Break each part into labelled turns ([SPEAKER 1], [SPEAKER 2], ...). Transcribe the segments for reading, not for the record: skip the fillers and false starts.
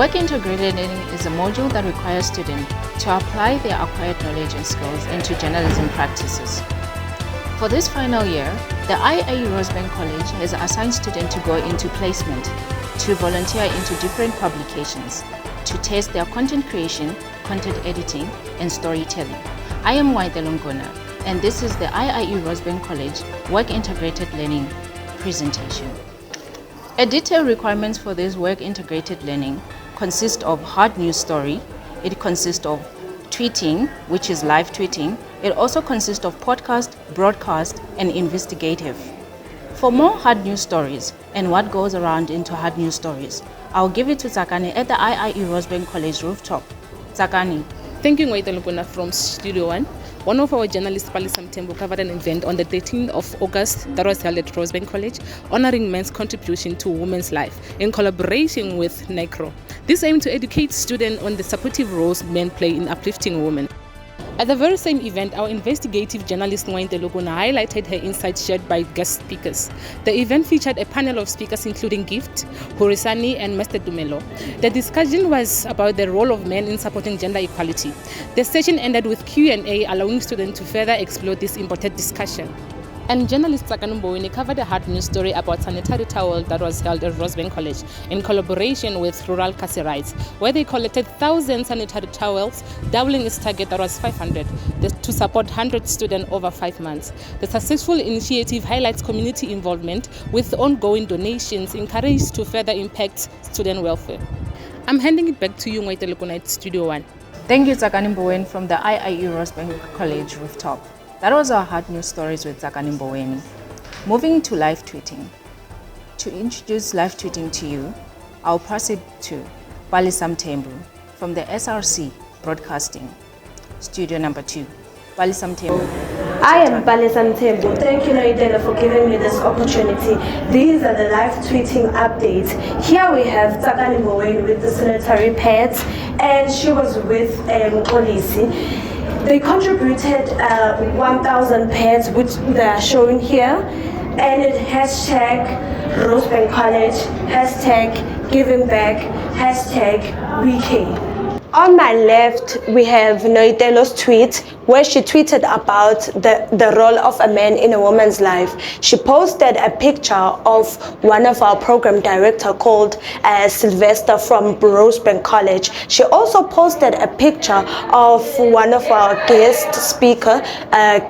[SPEAKER 1] Work integrated learning is a module that requires students to apply their acquired knowledge and skills into journalism practices. For this final year, the IIE Rosebank College has assigned students to go into placement, to volunteer into different publications, to test their content creation, content editing, and storytelling. I am Waitelo Ngona, and this is the IIE Rosebank College Work Integrated Learning presentation. A detailed requirements for this work integrated learning consist of hard news story. It consists of tweeting, which is live tweeting. It also consists of podcast, broadcast, and investigative. For more hard news stories and what goes around into hard news stories, I'll give it to Tsakani at the IIE Rosebank College rooftop. Tsakani.
[SPEAKER 2] Thank you, Ngoitelo Ngona from Studio 1. One of our journalists, Palisa Mthembu, covered an event on the 13th of August that was held at Rosebank College, honoring men's contribution to women's life in collaboration with NICRO. This aimed to educate students on the supportive roles men play in uplifting women. At the very same event, our investigative journalist Ngoitelo Ngona highlighted her insights shared by guest speakers. The event featured a panel of speakers including Gift, Horisani, and Mr. Dumelo. The discussion was about the role of men in supporting gender equality. The session ended with Q&A, allowing students to further explore this important discussion. And journalist Tsakani Mboweni covered a hard news story about sanitary towel that was held at Rosebank College in collaboration with Rural Kasi Rights, where they collected 1,000 sanitary towels, doubling its target that was 500, to support 100 students over 5 months. The successful initiative highlights community involvement with ongoing donations encouraged to further impact student welfare. I'm handing it back to you, Ngoitelo Ngona, at Studio 1.
[SPEAKER 1] Thank you, Tsakani Mboweni from the IIE Rosebank College rooftop. That was our hard news stories with Tsakani Mboweni. Moving to live tweeting. To introduce live tweeting to you, I'll pass it to Palisa Mthembu from the SRC Broadcasting, Studio number 2. Palisa Mthembu.
[SPEAKER 3] I am Palisa Mthembu. Thank you, Ngoitelo, for giving me this opportunity. These are the live tweeting updates. Here we have Tsakani Mboweni with the sanitary pads, and she was with Polisi. They contributed 1,000 pads, which they are showing here, and it hashtag Rosebank College, hashtag giving back, hashtag WeCare. On my left, we have Ngoitelo's tweet, where she tweeted about the role of a man in a woman's life. She posted a picture of one of our program director called Sylvester from Rosebank College. She also posted a picture of one of our guest speaker,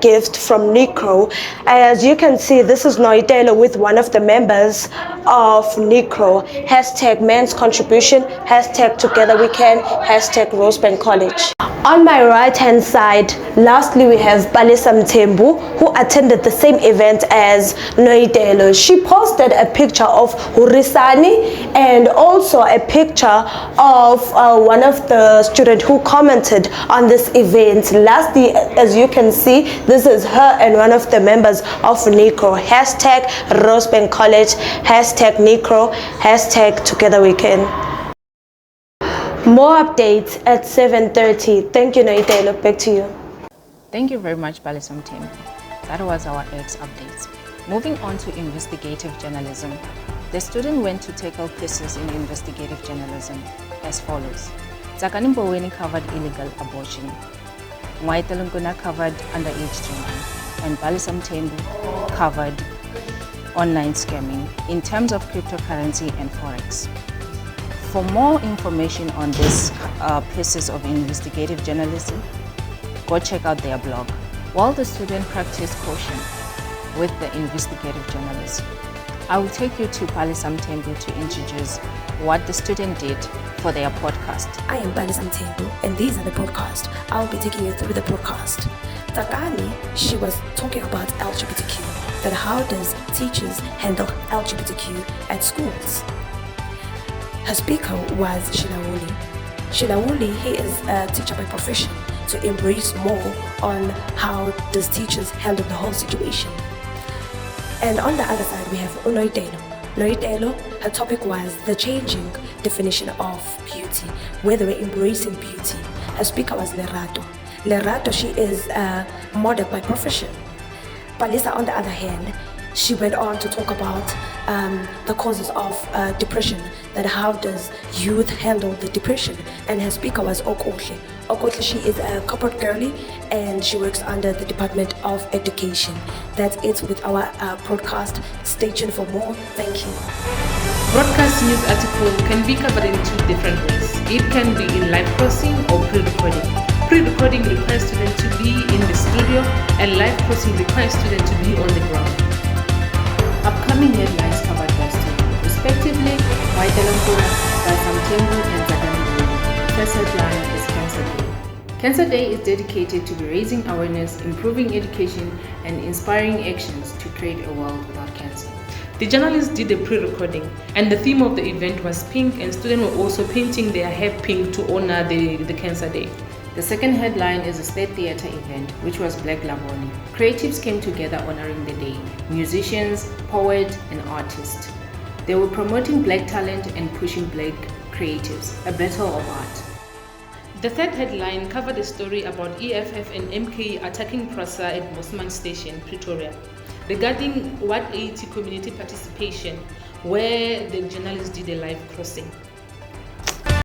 [SPEAKER 3] Gift from NICRO. As you can see, this is Ngoitelo with one of the members of NICRO. Hashtag men's contribution, hashtag together we can, hashtag Rosebank College. On my right hand side, lastly we have Palisa Mthembu, who attended the same event as Ngoitelo. She posted a picture of Horisani and also a picture of one of the students who commented on this event. Lastly, as you can see, this is her and one of the members of NICRO. Hashtag Rosebank College, hashtag NICRO, hashtag together we can. More updates at 7:30. Thank you, Ngoitelo. Back to you.
[SPEAKER 1] Thank you very much, Palisa Mthembu. That was our X updates. Moving on to investigative journalism. The student went to tackle pieces in investigative journalism as follows. Tsakani Mboweni covered illegal abortion. Ngoitelo Ngona covered underage drinking. And Palisa Mthembu covered online scamming in terms of cryptocurrency and forex. For more information on these pieces of investigative journalism, go check out their blog. While the student practiced caution with the investigative journalism, I will take you to Palisa Mthembu to introduce what the student did for their podcast.
[SPEAKER 4] I am Palisa Mthembu, and these are the podcast. I'll be taking you through the podcast. Tsakani, she was talking about LGBTQ, that how does teachers handle LGBTQ at schools. Her speaker was Shilawuli. Shilawuli, he is a teacher by profession, to embrace more on how does teachers handle the whole situation. And on the other side, we have Ngoitelo. Ngoitelo, her topic was the changing definition of beauty, whether we're embracing beauty. Her speaker was Lerato. Lerato, she is a model by profession. Palisa, on the other hand, She went on to talk about the causes of depression, that how does youth handle the depression. And her speaker was Okohle. Okohle, she is a corporate girlie and she works under the Department of Education. That's it with our broadcast. Stay tuned for more. Thank you.
[SPEAKER 2] Broadcast news article can be covered in two different ways. It can be in live crossing or pre-recording. Pre-recording requires students to be in the studio, and live crossing requires students to be on the ground.
[SPEAKER 1] Upcoming headlines covered by students, respectively, Waitelankula, Basamtembu, and Zagandu. First headline is Cancer Day. Cancer Day is dedicated to raising awareness, improving education, and inspiring actions to create a world without cancer.
[SPEAKER 2] The journalists did a pre-recording, and the theme of the event was pink, and students were also painting their hair pink to honor the Cancer Day.
[SPEAKER 1] The second headline is a state theatre event, which was Black Lavoni. Creatives came together honoring the day: musicians, poets, and artists. They were promoting black talent and pushing black creatives, a battle of art.
[SPEAKER 2] The third headline covered a story about EFF and MKE attacking PRASA at Bosman Station, Pretoria, regarding Ward 80 community participation, where the journalists did a live crossing.